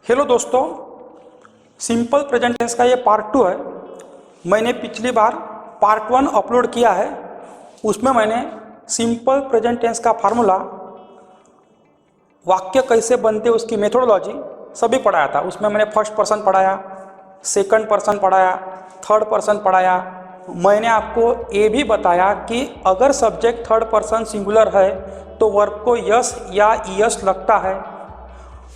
Hello दोस्तों, simple present tense का ये पार्ट 2 है। मैंने पिछली बार पार्ट 1 अपलोड किया है। उसमें मैंने सिंपल प्रेजेंट टेंस का फार्मूला, वाक्य कैसे बनते उसकी मेथोडोलॉजी सभी पढ़ाया था। उसमें मैंने फर्स्ट पर्सन पढ़ाया, सेकंड पर्सन पढ़ाया, थर्ड पर्सन पढ़ाया। मैंने आपको ये भी बताया कि अगर सब्जेक्ट थर्ड पर्सन सिंगुलर है तो वर्ब को यस या ईएस लगता है।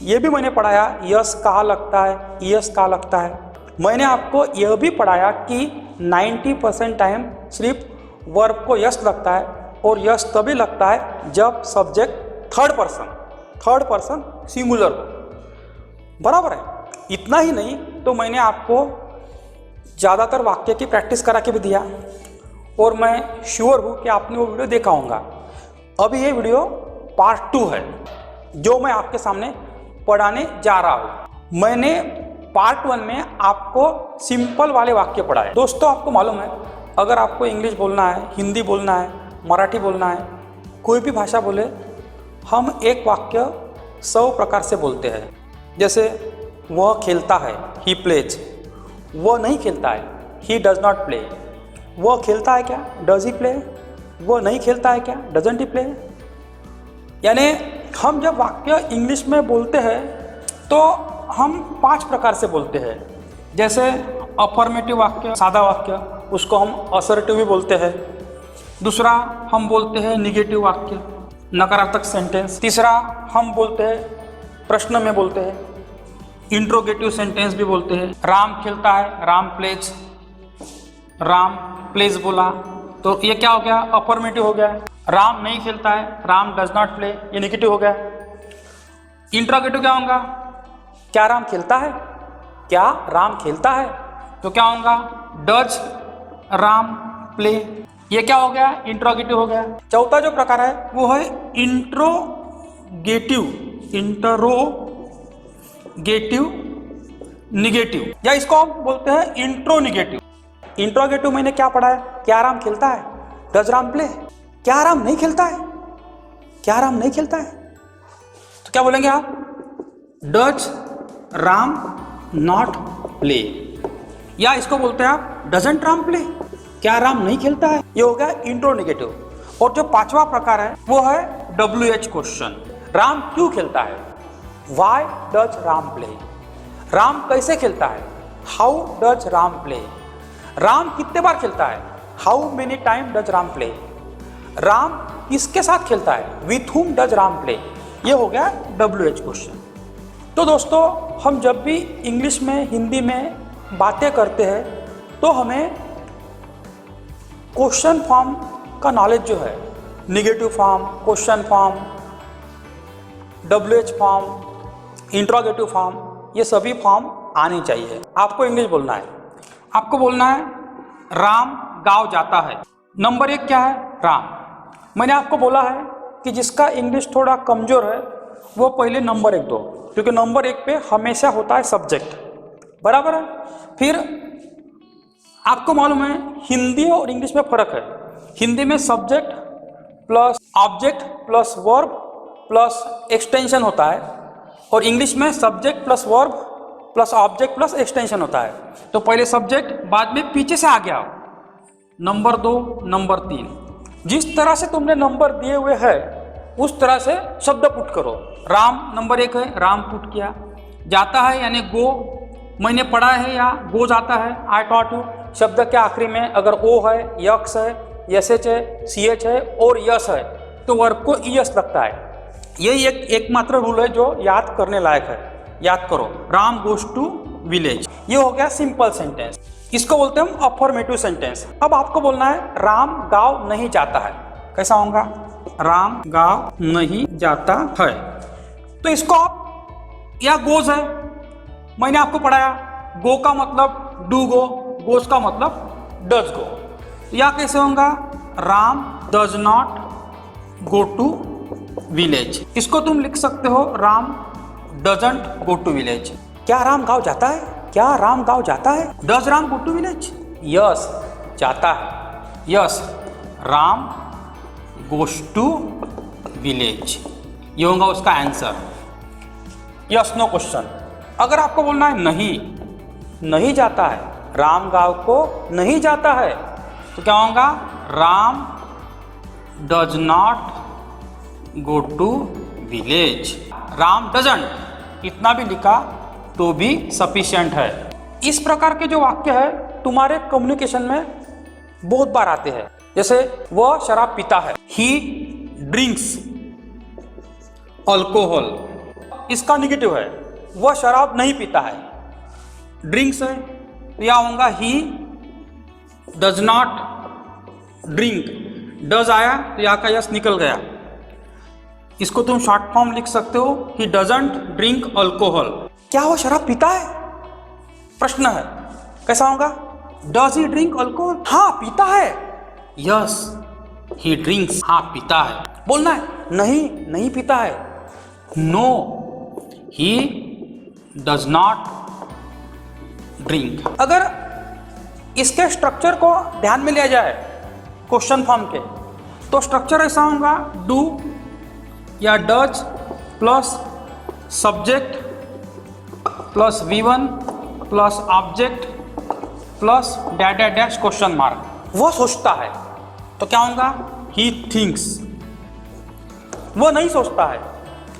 ये भी मैंने पढ़ाया यस कहाँ लगता है, ईएस कहाँ लगता है। मैंने आपको यह भी पढ़ाया कि 90% टाइम सिर्फ वर्ब को यस लगता है और यस तभी लगता है जब सब्जेक्ट थर्ड पर्सन सिंगुलर हो। बराबर है। इतना ही नहीं तो मैंने आपको ज़्यादातर वाक्य की प्रैक्टिस करा के भी दिया और मैं श्योर हूँ कि आपने वो वीडियो देखा होगा। अभी ये वीडियो पार्ट 2 है जो मैं आपके सामने पढ़ाने जा रहा हूँ। मैंने पार्ट 1 में आपको सिंपल वाले वाक्य पढ़ाए। दोस्तों, आपको मालूम है, अगर आपको इंग्लिश बोलना है, हिंदी बोलना है, मराठी बोलना है, कोई भी भाषा बोले, हम एक वाक्य 100 प्रकार से बोलते हैं। जैसे वह खेलता है, ही प्लेज। वह नहीं खेलता है, ही डज नॉट प्ले। वह खेलता है क्या, डज ही प्ले। वह नहीं खेलता है क्या, डजंट ही प्ले। यानी हम जब वाक्य इंग्लिश में बोलते हैं तो हम 5 प्रकार से बोलते हैं। जैसे अफर्मेटिव वाक्य, सादा वाक्य, उसको हम असर्टिव भी बोलते हैं। दूसरा हम बोलते हैं निगेटिव वाक्य, नकारात्मक सेंटेंस। तीसरा हम बोलते हैं प्रश्न में बोलते हैं, इंट्रोगेटिव सेंटेंस भी बोलते हैं। राम खेलता है, राम प्लेज बोला तो ये क्या हो गया, अफर्मेटिव हो गया। राम नहीं खेलता है, राम डज नॉट प्ले, ये नेगेटिव हो गया। इंट्रोगेटिव क्या होगा, क्या राम खेलता है, क्या राम खेलता है, तो क्या होगा, डज राम प्ले, ये क्या हो गया, इंट्रोगेटिव हो गया। चौथा जो प्रकार है वो है इंट्रोगेटिव निगेटिव, या इसको हम बोलते हैं इंट्रोनिगेटिव। इंट्रोगेटिव मैंने क्या पढ़ा है, क्या राम खेलता है, डज राम प्ले। क्या राम नहीं खेलता है, क्या राम नहीं खेलता है, तो क्या बोलेंगे आप, डज राम नॉट प्ले। या इसको बोलते हैं आप डजंट राम प्ले, क्या राम नहीं खेलता है। ये हो गया इंट्रोनिगेटिव। और जो 5वां प्रकार है वो है WH क्वेश्चन, राम क्यों खेलता है, why does Ram play. Ram कैसे खेलता है, how does Ram play. Ram कितने बार खेलता है, how many time does Ram play. Ram किसके साथ खेलता है, with whom does Ram play. ये हो गया WH क्वेश्चन। तो दोस्तों, हम जब भी इंग्लिश में, हिंदी में बातें करते हैं तो हमें क्वेश्चन फॉर्म का नॉलेज जो है, negative form, question form, WH form, interrogative form, ये सभी फॉर्म आनी चाहिए। आपको इंग्लिश बोलना है, आपको बोलना है राम गांव जाता है। नंबर 1 क्या है, राम। मैंने आपको बोला है कि जिसका इंग्लिश थोड़ा कमज़ोर है वो पहले नंबर 1 दो, क्योंकि नंबर 1 पे हमेशा होता है सब्जेक्ट। बराबर है। फिर आपको मालूम है हिंदी और इंग्लिश में फ़र्क है। हिंदी में subject plus object plus verb plus extension होता है, और इंग्लिश में subject plus verb plus object plus extension होता है। तो पहले सब्जेक्ट, बाद में पीछे से आगे आओ, नंबर 2, नंबर 3। जिस तरह से तुमने नंबर दिए हुए हैं उस तरह से शब्द पुट करो। राम नंबर 1 है, राम पुट किया। जाता है यानी गो, मैंने पढ़ा है, या गो जाता है, आई टॉट यू। शब्द के आखिरी में अगर ओ है, यक्स है, एसएच है, सीएच है और यस है तो वर्ब को ईएस लगता है। यही एकमात्र रूल है जो याद करने लायक है। याद करो, राम गोज टू विलेज। ये हो गया सिंपल सेंटेंस। इसको बोलते हैं हम अफर्मेटिव सेंटेंस। अब आपको बोलना है राम गांव नहीं जाता है। कैसा होगा, राम गांव नहीं जाता है। तो इसको आप, या गोज है, मैंने आपको पढ़ाया गो का मतलब डू गो, गोज का मतलब डज गो। या कैसे होगा, Ram does not go to village. इसको तुम लिख सकते हो Ram doesn't go to village. क्या राम गांव जाता है, क्या राम गांव जाता है, does Ram go to village. Yes जाता है, yes Ram goes to village. ये होगा उसका आंसर। Yes no question. अगर आपको बोलना है नहीं, नहीं जाता है, राम गांव को नहीं जाता है, तो क्या होगा? Ram does not go to village. Ram doesn't इतना भी लिखा तो भी सफिशिएंट है। इस प्रकार के जो वाक्य है तुम्हारे कम्युनिकेशन में बहुत बार आते हैं। जैसे वह शराब पीता है, ही ड्रिंक्स अल्कोहल, इसका निगेटिव है, वह शराब नहीं पीता है। ड्रिंक्स है तो यह होगा ही डज नॉट ड्रिंक, डज आया तो यहाँ का यस निकल गया। इसको तुम शॉर्ट फॉर्म लिख सकते हो, ही डजंट ड्रिंक अल्कोहल। क्या वो शराब पीता है? प्रश्न है, कैसा होगा? Does he drink alcohol? हाँ पीता है, यस ही ड्रिंक्स, हाँ पीता है। बोलना है नहीं, नहीं पीता है, no he does not drink. अगर इसके स्ट्रक्चर को ध्यान में लिया जाए क्वेश्चन फॉर्म के, तो स्ट्रक्चर ऐसा होगा, डू या does plus subject plus V1 plus object plus dash dash dash question mark. वो सोचता है तो क्या होगा? He thinks. वो नहीं सोचता है,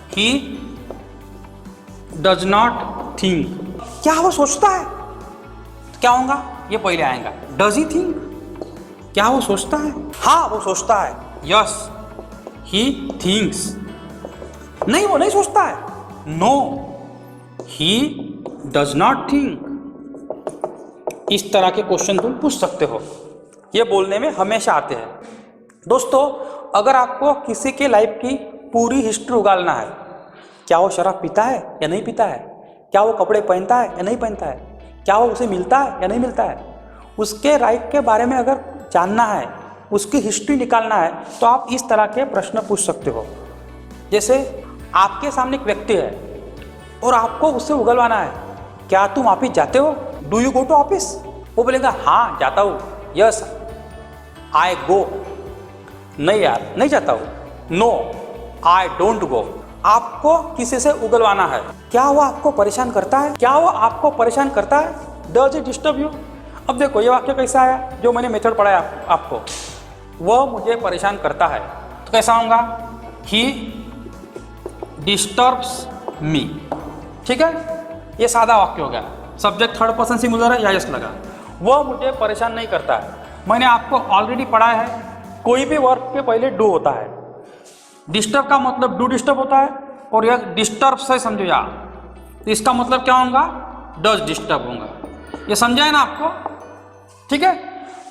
ही डज नॉट थिंक। क्या वो सोचता है? तो क्या होगा? ये पहले आएगा, डज ही थिंक। क्या वो सोचता है? हाँ वो सोचता है, यस ही थिंक्स। नहीं वो नहीं सोचता है, no he does not think. इस तरह के क्वेश्चन तुम पूछ सकते हो, ये बोलने में हमेशा आते हैं। दोस्तों, अगर आपको किसी के लाइफ की पूरी हिस्ट्री उगालना है, क्या वो शराब पीता है या नहीं पीता है, क्या वो कपड़े पहनता है या नहीं पहनता है, क्या वो उसे मिलता है या नहीं मिलता है, उसके लाइफ के बारे में अगर जानना है, उसकी हिस्ट्री निकालना है, तो आप इस तरह के प्रश्न पूछ सकते हो। जैसे आपके सामने एक व्यक्ति है और आपको उससे उगलवाना है, क्या तुम ऑफिस जाते हो? Do you go to office? वो बोलेगा हाँ जाता हूँ, यस आई गो। नहीं यार नहीं जाता हूँ, नो आई डोंट गो। आपको किसी से उगलवाना है, क्या वो आपको परेशान करता है? क्या वो आपको परेशान करता है? Does it disturb you? अब देखो ये वाक्य कैसा आया, जो मैंने मेथड पढ़ाया आपको, वह मुझे परेशान करता है, तो कैसा होगा? ही डिस्टर्ब्स मी। ठीक है, ये सादा वाक्य हो गया। सब्जेक्ट थर्ड पर्सन सिंगुलर है, या यस लगा। वह मुझे परेशान नहीं करता है। मैंने आपको ऑलरेडी पढ़ा है, कोई भी वर्ब के पहले डू होता है। डिस्टर्ब का मतलब डू डिस्टर्ब होता है, और यह डिस्टर्ब से समझो यार, तो इसका मतलब क्या होगा? डज डिस्टर्ब होगा। ये समझा है ना आपको? ठीक है,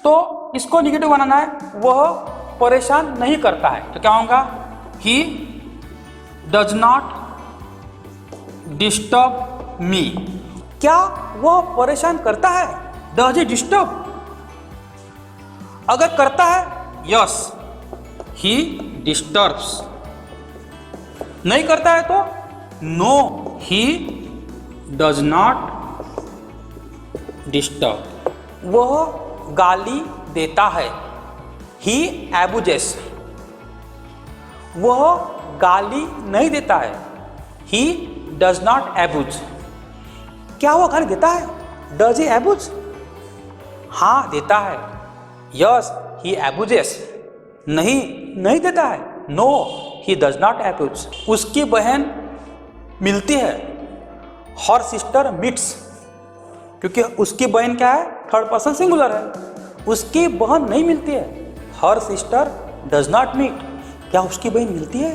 तो इसको निगेटिव बनाना है, वह परेशान नहीं करता है, तो क्या होगा? ही डज नॉट डिस्टर्ब मी। क्या वह परेशान करता है? Does he disturb? अगर करता है, यस ही डिस्टर्ब्स। नहीं करता है तो no he does not disturb. वह गाली देता है, ही एबुजेस। वह गाली नहीं देता है, ही डज नॉट एबुज। क्या वो गाली देता है? Does he abuse? हाँ देता है, यस ही एबुजेस। नहीं नहीं देता है, नो ही डज नॉट एबुज। उसकी बहन मिलती है, हर सिस्टर मीट्स, क्योंकि उसकी बहन क्या है? थर्ड पर्सन सिंगुलर है। उसकी बहन नहीं मिलती है, her sister does not meet. क्या उसकी बहन मिलती है?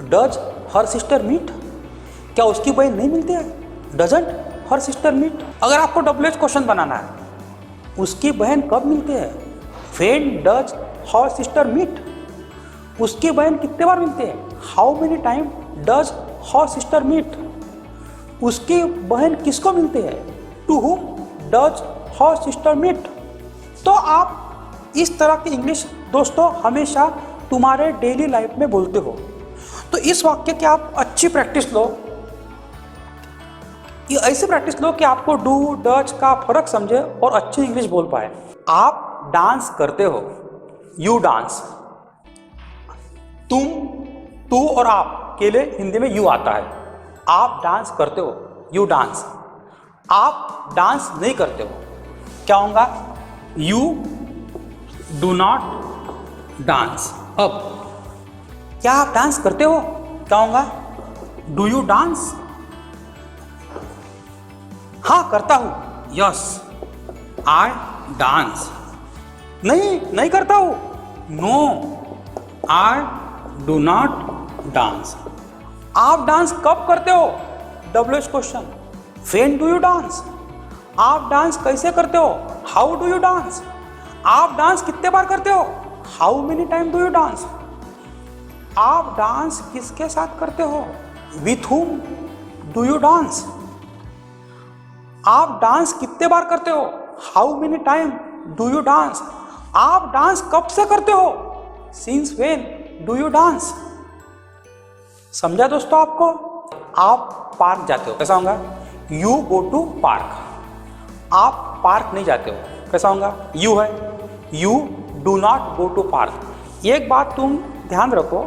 Does her sister meet? क्या उसकी बहन नहीं मिलती है? Doesn't her sister meet? अगर आपको डब्ल्यूएच क्वेश्चन बनाना है, उसकी बहन कब मिलती है? When does her sister meet? उसकी बहन कितने बार मिलती है? How many time does her sister meet? उसकी बहन किसको मिलती है? To whom does her sister meet? तो आप इस तरह की इंग्लिश दोस्तों हमेशा तुम्हारे डेली लाइफ में बोलते हो। तो इस वाक्य की आप अच्छी प्रैक्टिस लो, ये ऐसी प्रैक्टिस लो कि आपको डू डज का फर्क समझे और अच्छी इंग्लिश बोल पाए। आप डांस करते हो, यू डांस। तुम, तू और आप के लिए हिंदी में यू आता है। आप डांस करते हो, यू डांस। आप डांस नहीं करते हो, क्या होगा? You do not dance. अब क्या आप डांस करते हो? क्या होगा? Do you dance? हाँ करता हूं, यस आई डांस। नहीं करता हूं, no I do not dance. आप डांस कब करते हो? WH question. When do you dance? आप डांस कैसे करते हो? How do you dance? आप डांस कितने बार करते हो? How many time do you dance? आप डांस किसके साथ करते हो? With whom do you dance? आप डांस कितने बार करते हो? How many time do you dance? आप डांस कब से करते हो? Since when do you dance? समझा दोस्तों आपको? आप पार्क जाते हो, कैसा होगा? You go to park. आप पार्क नहीं जाते हो, कैसा होगा? यू है, you do not go to park. एक बात तुम ध्यान रखो,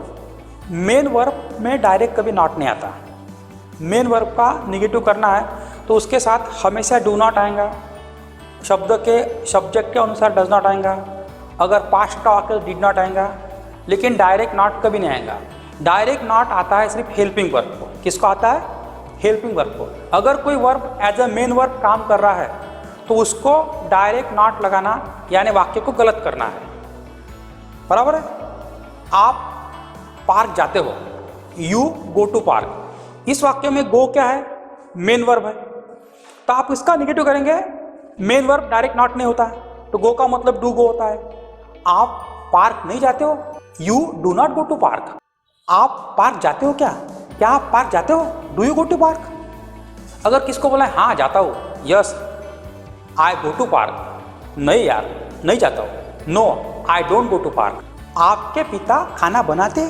मेन वर्ब में डायरेक्ट कभी नॉट नहीं आता। मेन वर्ब का निगेटिव करना है तो उसके साथ हमेशा डू नॉट आएगा, शब्द के सब्जेक्ट के अनुसार डज नॉट आएगा, अगर पास्ट का वाक्य डिड नॉट आएगा, लेकिन डायरेक्ट नॉट कभी नहीं आएगा। डायरेक्ट नॉट आता है सिर्फ हेल्पिंग वर्ब को। किसको आता है? हेल्पिंग वर्ब को। अगर कोई verb as a main verb काम कर रहा है तो उसको डायरेक्ट नॉट लगाना यानी वाक्य को गलत करना है, बराबर है? आप पार्क जाते हो, यू गो टू पार्क। इस वाक्य में गो क्या है? मेन वर्ब है, तो आप इसका निगेटिव करेंगे। मेन वर्ब डायरेक्ट नॉट नहीं होता है तो गो का मतलब डू गो होता है। आप पार्क नहीं जाते हो, you do not go to park. आप पार्क जाते हो क्या आप पार्क जाते हो? Do you go to park? अगर किसको बोला है हाँ जाता हूँ, yes I go to park. नहीं यार नहीं जाता हूँ, no I don't go to park. आपके पिता खाना बनाते?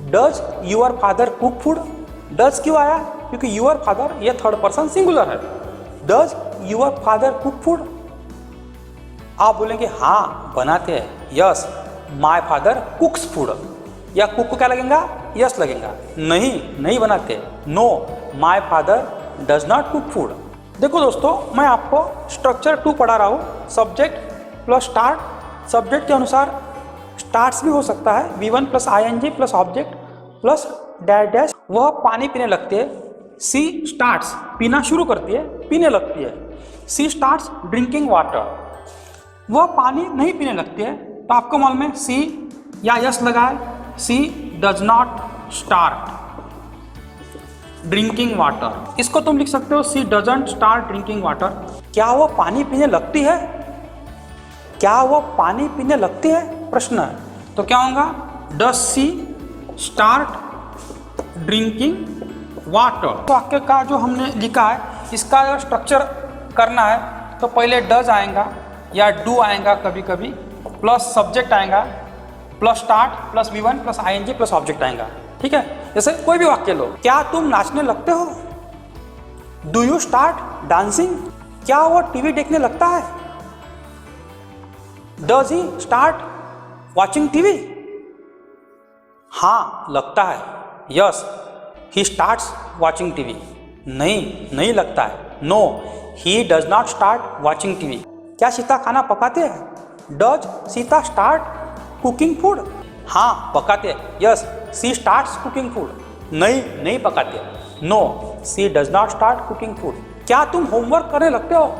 Does your father cook food? Does क्यों आया? क्योंकि यूअर फादर ये थर्ड पर्सन सिंगुलर है। Does your father cook food? आप बोलेंगे हाँ बनाते हैं, yes my father cooks food. या कुक को क्या लगेगा? यस लगेगा। नहीं बनाते, no my father does not cook food. देखो दोस्तों, मैं आपको स्ट्रक्चर 2 पढ़ा रहा हूँ। Subject plus start. सब्जेक्ट के अनुसार स्टार्ट्स भी हो सकता है, V1 plus ING plus object plus dash dash. वह पानी पीने लगती है। सी स्टार्ट्स पीना शुरू करती है, पीने लगती है। She starts drinking water. वह पानी नहीं पीने लगती है तो आपको मालूम है सी या यस लगाए। She does not start drinking water. इसको तुम लिख सकते हो she doesn't start drinking water. क्या वो पानी पीने लगती है? क्या वो पानी पीने लगती है? प्रश्न है, तो क्या होगा? Does she start drinking water. वाक्य का जो हमने लिखा है इसका अगर स्ट्रक्चर करना है तो पहले डज आएगा या डू आएगा कभी कभी, प्लस सब्जेक्ट आएगा, plus start plus V1 plus ING plus object आएगा। ठीक है, जैसे कोई भी वाक्य लो। क्या तुम नाचने लगते हो? Do you start dancing? क्या वो टीवी देखने लगता है? Does he start watching TV? हाँ लगता है, yes he starts watching TV. नहीं लगता है, no he does not start watching TV. क्या सीता खाना पकाते हैं? Does Sita start cooking food? हाँ पकाते हैं, yes she starts cooking food. नहीं पकाते, no she does not start cooking food. क्या तुम होमवर्क करने लगते हो?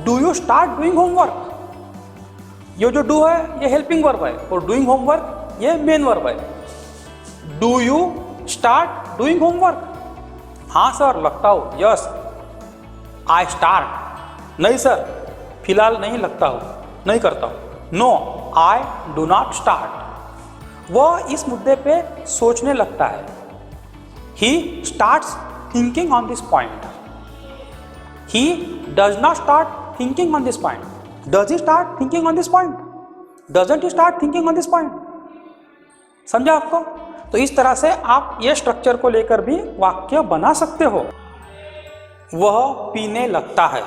Do you start doing homework? ये जो डू है ये हेल्पिंग वर्ब है और डूइंग होमवर्क ये मेन वर्ब है। Do you start doing homework? हाँ सर लगता हूँ, यस आई स्टार्ट। नहीं सर फिलहाल नहीं लगता हूँ, नहीं करता हूँ, no I do not start. वह इस मुद्दे पे सोचने लगता है। He starts thinking on this point. He does not start thinking on this point. Does he start thinking on this point? Doesn't he start thinking on this point? समझा आपको? तो इस तरह से आप ये स्ट्रक्चर को लेकर भी वाक्य बना सकते हो। वह पीने लगता है।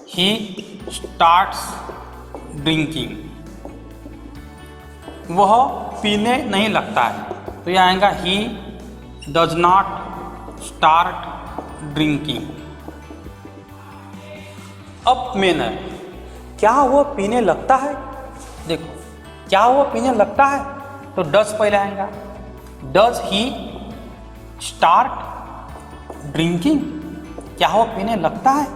He starts drinking. वह पीने नहीं लगता है तो यह आएगा he does not start drinking. अब मेन है, क्या वो पीने लगता है? देखो, क्या वो पीने लगता है तो डज पहले आएगा। Does he start drinking? क्या वो पीने लगता है?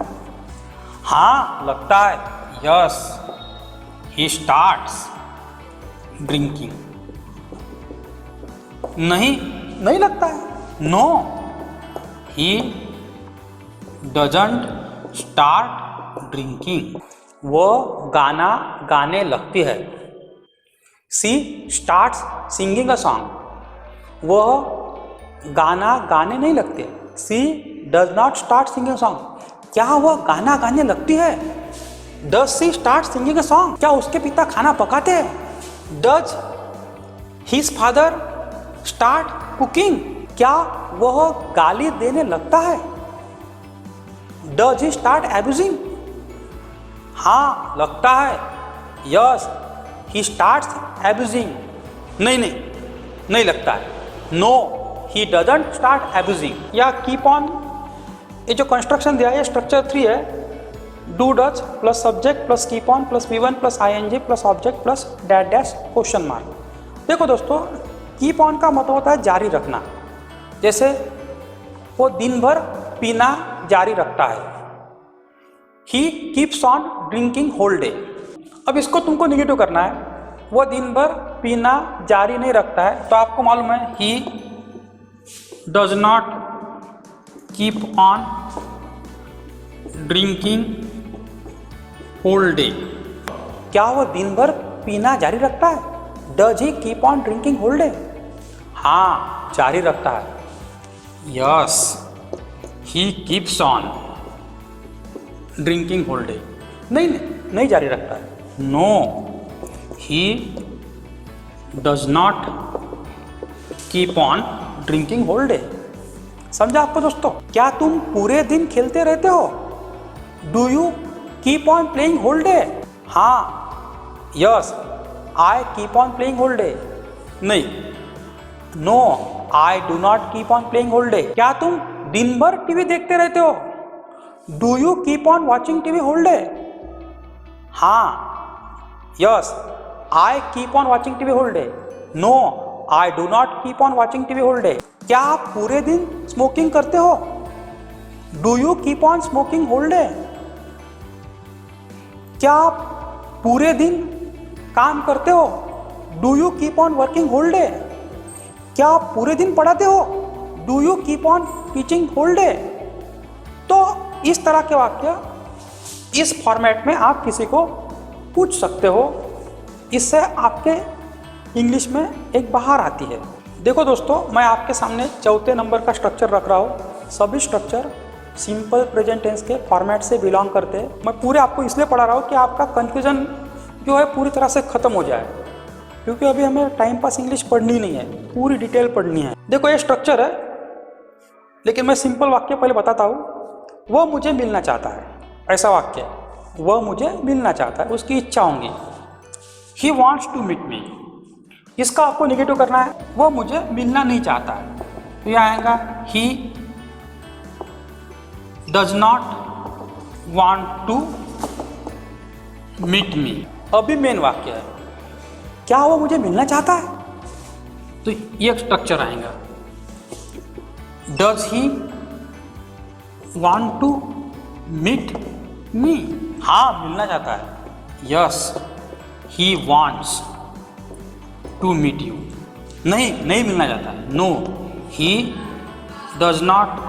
हाँ लगता है, यस ही स्टार्ट्स ड्रिंकिंग। नहीं, नहीं लगता है, no he doesn't start drinking. वो गाना गाने लगती है। She starts singing a song. वह गाना गाने नहीं लगते। She does not start singing song. क्या वह गाना गाने लगती है? Does she start singing a song? क्या उसके पिता खाना पकाते हैं? Does his father start cooking? क्या वह गाली देने लगता है? Does he start abusing? हाँ लगता है, यस ही स्टार्ट्स एब्यूजिंग। नहीं नहीं, नहीं लगता है, no he doesn't start abusing. या कीप ऑन, ये जो कंस्ट्रक्शन दिया है स्ट्रक्चर 3 है। Do does plus subject plus keep on plus V1 plus ING plus object plus dash dash question mark. देखो दोस्तों, कीप ऑन का मतलब होता है जारी रखना। जैसे वो दिन भर पीना जारी रखता है, he keeps on drinking whole day. अब इसको तुमको निगेटिव करना है, वो दिन भर पीना जारी नहीं रखता है, तो आपको मालूम है he does not keep on drinking whole day. क्या वो दिन भर पीना जारी रखता है? Does he keep on drinking whole day? हाँ जारी रखता है, yes he keeps on drinking whole day. नहीं नहीं, नहीं जारी रखता है, no he does not keep on drinking whole day. समझा आपको दोस्तों? क्या तुम पूरे दिन खेलते रहते हो? Do you keep on playing whole day? हाँ yes I keep on playing whole day. नहीं, no I do not keep on playing whole day. क्या तुम दिन भर टीवी देखते रहते हो? Do you keep on watching TV whole day? हाँ yes I keep on watching TV whole day. No I do not keep on watching TV whole day. क्या आप पूरे दिन स्मोकिंग करते हो? Do you keep on smoking whole day? क्या आप पूरे दिन काम करते हो? Do you keep on working whole day? क्या आप पूरे दिन पढ़ाते हो? Do you keep on teaching whole day? तो इस तरह के वाक्य इस फॉर्मेट में आप किसी को पूछ सकते हो, इससे आपके इंग्लिश में एक बाहर आती है। देखो दोस्तों, मैं आपके सामने चौथे नंबर का स्ट्रक्चर रख रहा हूँ। सभी स्ट्रक्चर सिंपल प्रेजेंट टेंस के फॉर्मेट से बिलोंग करते हैं। मैं पूरे आपको इसलिए पढ़ा रहा हूँ कि आपका कन्फ्यूज़न जो है पूरी तरह से ख़त्म हो जाए, क्योंकि अभी हमें टाइम पास इंग्लिश पढ़नी नहीं है, पूरी डिटेल पढ़नी है। देखो ये स्ट्रक्चर है, लेकिन मैं सिंपल वाक्य पहले बताता हूँ। वह मुझे मिलना चाहता है, ऐसा वाक्य, वह मुझे मिलना चाहता है, उसकी इच्छा होंगी। He wants to meet me, इसका आपको निगेटिव करना है, वह मुझे मिलना नहीं चाहता है, तो यह आएगा he does not want to meet me. अभी मेन वाक्य है, क्या वो मुझे मिलना चाहता है, तो ये स्ट्रक्चर आएगा। Does he want to meet me? हाँ मिलना चाहता है, yes he wants to meet you. नहीं, नहीं मिलना चाहता है, no he does not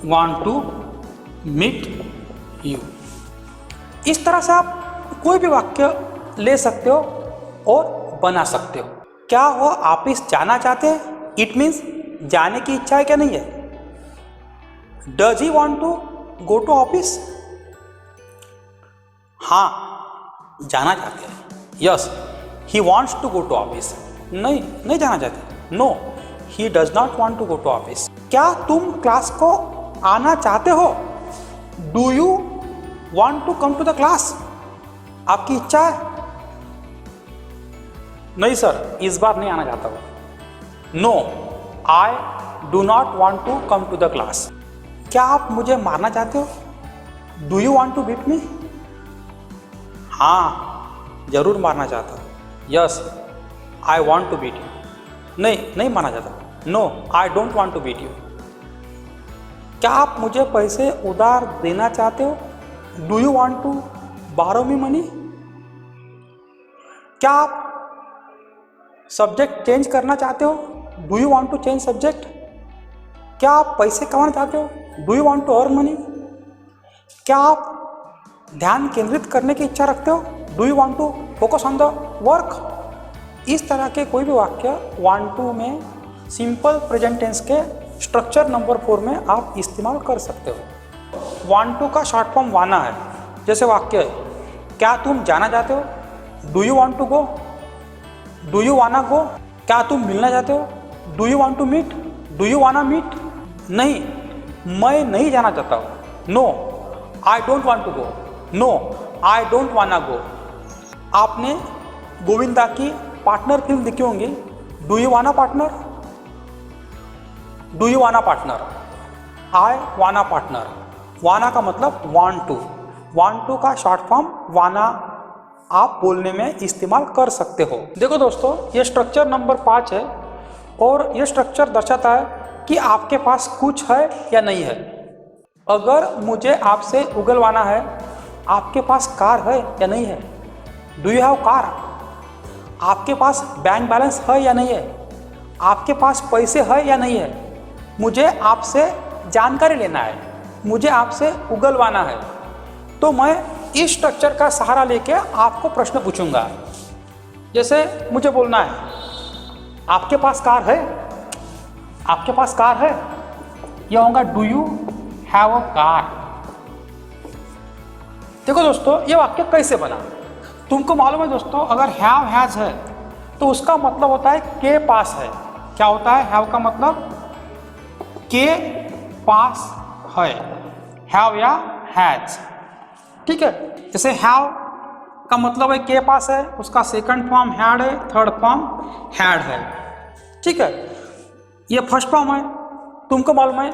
want to meet you. इस तरह से आप कोई भी वाक्य ले सकते हो और बना सकते हो। क्या वो ऑफिस जाना चाहते हैं? इट मीन्स जाने की इच्छा है क्या नहीं है। Does he want to go to office? हाँ जाना चाहते हैं, yes he wants to go to office. नहीं, नहीं जाना चाहते, no he does not want to go to office. क्या तुम क्लास को आना चाहते हो? Do you want to come to the class? आपकी इच्छा है? नहीं सर, इस बार नहीं आना चाहता हूँ, no I do not want to come to the class. क्या आप मुझे मारना चाहते हो? Do you want to beat me? हाँ, जरूर मारना चाहता हूँ। Yes, I want to beat you. नहीं मारना चाहता। No, I don't want to beat you. क्या आप मुझे पैसे उधार देना चाहते हो? डू यू वॉन्ट टू बारो मी मनी? क्या आप सब्जेक्ट चेंज करना चाहते हो? Do you want to change subject? क्या आप पैसे कमाना चाहते हो? Do you want to earn money? क्या आप ध्यान केंद्रित करने की इच्छा रखते हो? Do you want to focus on the work? इस तरह के कोई भी वाक्य वांट टू में सिंपल प्रेजेंट टेंस के स्ट्रक्चर नंबर 4 में आप इस्तेमाल कर सकते हो। वांट टू का शॉर्ट फॉर्म वाना है। जैसे वाक्य है, क्या तुम जाना चाहते हो? Do you want to go? Do you wanna go? क्या तुम मिलना चाहते हो? Do you want to meet? Do you wanna meet? नहीं, मैं नहीं जाना चाहता हूँ। No, I don't want to go. No, I don't wanna go. आपने गोविंदा की पार्टनर फिल्म देखी होंगी। Do you wanna partner? Do you wanna partner? I wanna partner. Wanna का मतलब वांट टू। वांट टू का शॉर्ट फॉर्म वाना आप बोलने में इस्तेमाल कर सकते हो। देखो दोस्तों, ये स्ट्रक्चर नंबर 5 है और ये स्ट्रक्चर दर्शाता है कि आपके पास कुछ है या नहीं है। अगर मुझे आपसे उगलवाना है, आपके पास कार है या नहीं है? Do you have car? आपके पास बैंक बैलेंस है या नहीं है? आपके पास पैसे है या नहीं है? मुझे आपसे जानकारी लेना है, मुझे आपसे उगलवाना है, तो मैं इस स्ट्रक्चर का सहारा लेके आपको प्रश्न पूछूंगा। जैसे मुझे बोलना है, आपके पास कार है? आपके पास कार है? यह होगा do you have a car. देखो दोस्तों, ये वाक्य कैसे बना तुमको मालूम है दोस्तों। अगर हैव हैज है तो उसका मतलब होता है के पास है। क्या होता है? हैव का मतलब के पास है, हैव या हैज। ठीक है, जैसे हैव का मतलब है के पास है, उसका सेकंड फॉर्म हैड है, थर्ड फॉर्म हैड है। ठीक है, ये फर्स्ट फॉर्म है। तुमको मालूम है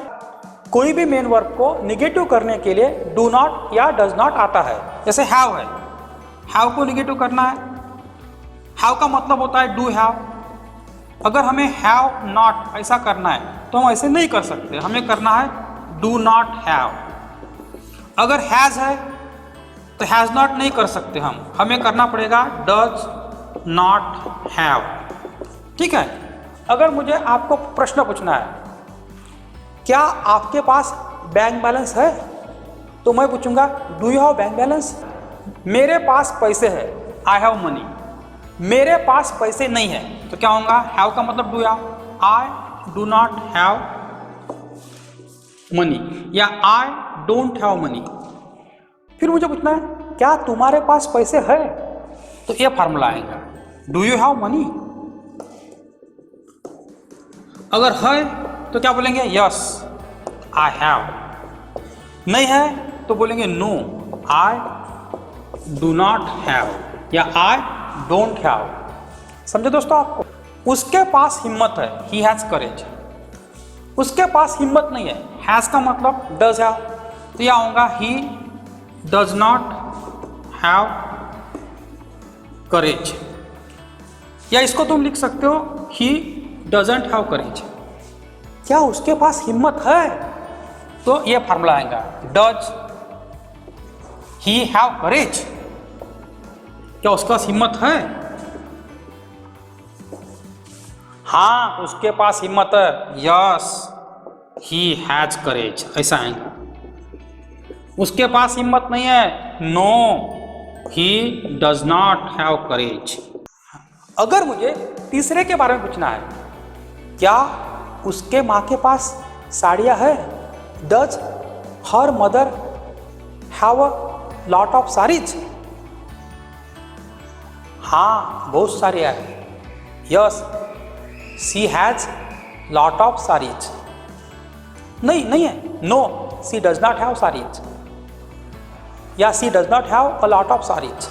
कोई भी मेन वर्ब को निगेटिव करने के लिए डू नॉट या डज नॉट आता है। जैसे हैव है, हैव को निगेटिव करना है, हैव का मतलब होता है डू हैव। अगर हमें हैव नॉट ऐसा करना है तो हम ऐसे नहीं कर सकते, हमें करना है डू नॉट हैव। अगर हैज़ है तो हैज़ नॉट नहीं कर सकते हमें करना पड़ेगा डज नॉट हैव। ठीक है, अगर मुझे आपको प्रश्न पूछना है, क्या आपके पास बैंक बैलेंस है, तो मैं पूछूंगा do you have bank balance? मेरे पास पैसे है, आई हैव मनी। मेरे पास पैसे नहीं है तो क्या होगा? हैव का मतलब do have. I do not have money या आई डोंट हैव मनी। फिर मुझे पूछना है, क्या तुम्हारे पास पैसे है? तो ये फार्मूला आएगा, डू यू हैव मनी। अगर है तो क्या बोलेंगे? Yes I have. नहीं है तो बोलेंगे no I do not have या आई डोंट हैव। समझे दोस्तों आपको? उसके पास हिम्मत है, ही हैज करेज। उसके पास हिम्मत नहीं है, हैज का मतलब डज हैव, तो यह होगा ही डज नॉट हैव करेज। या इसको तुम लिख सकते हो ही डजंट हैव करेज। क्या उसके पास हिम्मत है? तो ये फार्मूला आएगा डज ही हैव करेज। क्या उसके पास हिम्मत है? हाँ, उसके पास हिम्मत है, यस ही हैज करेज, ऐसा आएगा। उसके पास हिम्मत नहीं है, no he does not have courage. अगर मुझे तीसरे के बारे में पूछना है, क्या उसके माँ के पास साड़ियाँ है? Does her mother have a lot of saris? हाँ, बहुत सारी है, yes she has lot of saris. नहीं है, no she does not have saris या she does not have a lot of saris.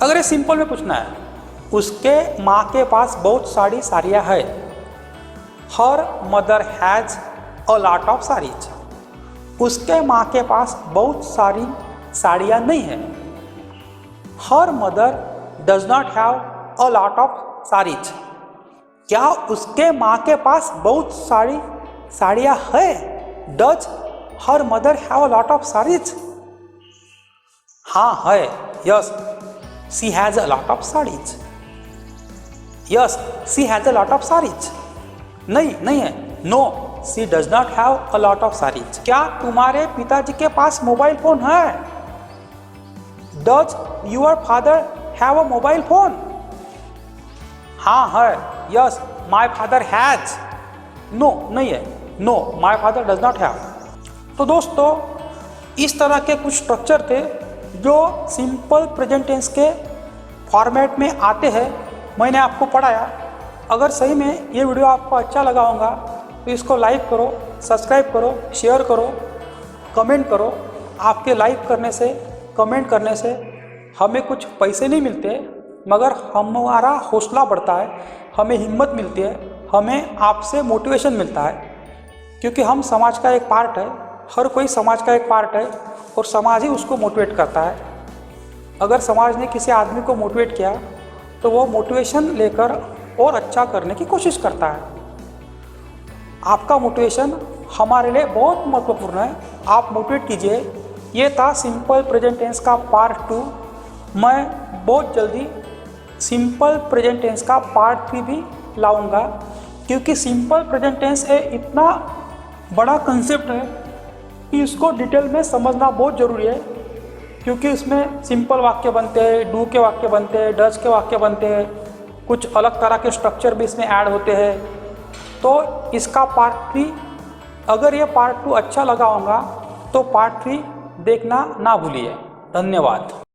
अगर ये सिंपल में पूछना है, उसके माँ के पास बहुत सारी साड़ियाँ है, her mother has a lot of saris. उसके माँ के पास बहुत सारी साड़ियाँ नहीं हैं। Her mother does not have a lot of saris. क्या उसके माँ के पास बहुत सारी साड़ियाँ है? Does her mother have a lot of saris? हाँ है। Yes she has a lot of saris. Yes she has a lot of saris. नहीं है। No she does not have a lot of saris. क्या तुम्हारे पिताजी के पास मोबाइल फोन है? Does your father have a mobile phone? हाँ है। Yes my father has. No नहीं है। No my father does not have. तो दोस्तों इस तरह के कुछ स्ट्रक्चर थे जो सिंपल प्रेजेंट टेंस के फॉर्मेट में आते हैं, मैंने आपको पढ़ाया। अगर सही में ये वीडियो आपको अच्छा लगा होगा तो इसको लाइक करो, सब्सक्राइब करो, शेयर करो, कमेंट करो। आपके लाइक करने से, कमेंट करने से हमें कुछ पैसे नहीं मिलते, मगर हमारा हौसला बढ़ता है, हमें हिम्मत मिलती है, हमें आपसे मोटिवेशन मिलता है, क्योंकि हम समाज का एक पार्ट है। हर कोई समाज का एक पार्ट है और समाज ही उसको मोटिवेट करता है। अगर समाज ने किसी आदमी को मोटिवेट किया तो वो मोटिवेशन लेकर और अच्छा करने की कोशिश करता है। आपका मोटिवेशन हमारे लिए बहुत महत्वपूर्ण है, आप मोटिवेट कीजिए। ये था सिंपल प्रेजेंट टेंस का पार्ट 2। मैं बहुत जल्दी सिंपल प्रेजेंट टेंस का पार्ट 3 भी लाऊंगा, क्योंकि सिंपल प्रेजेंट टेंस इतना बड़ा कंसेप्ट है कि इसको डिटेल में समझना बहुत ज़रूरी है, क्योंकि इसमें सिंपल वाक्य बनते हैं, डू के वाक्य बनते हैं, डज के वाक्य बनते हैं, कुछ अलग तरह के स्ट्रक्चर भी इसमें ऐड होते हैं। तो इसका पार्ट 3, अगर ये पार्ट 2 अच्छा लगा होगा तो पार्ट 3 देखना ना भूलिए। धन्यवाद।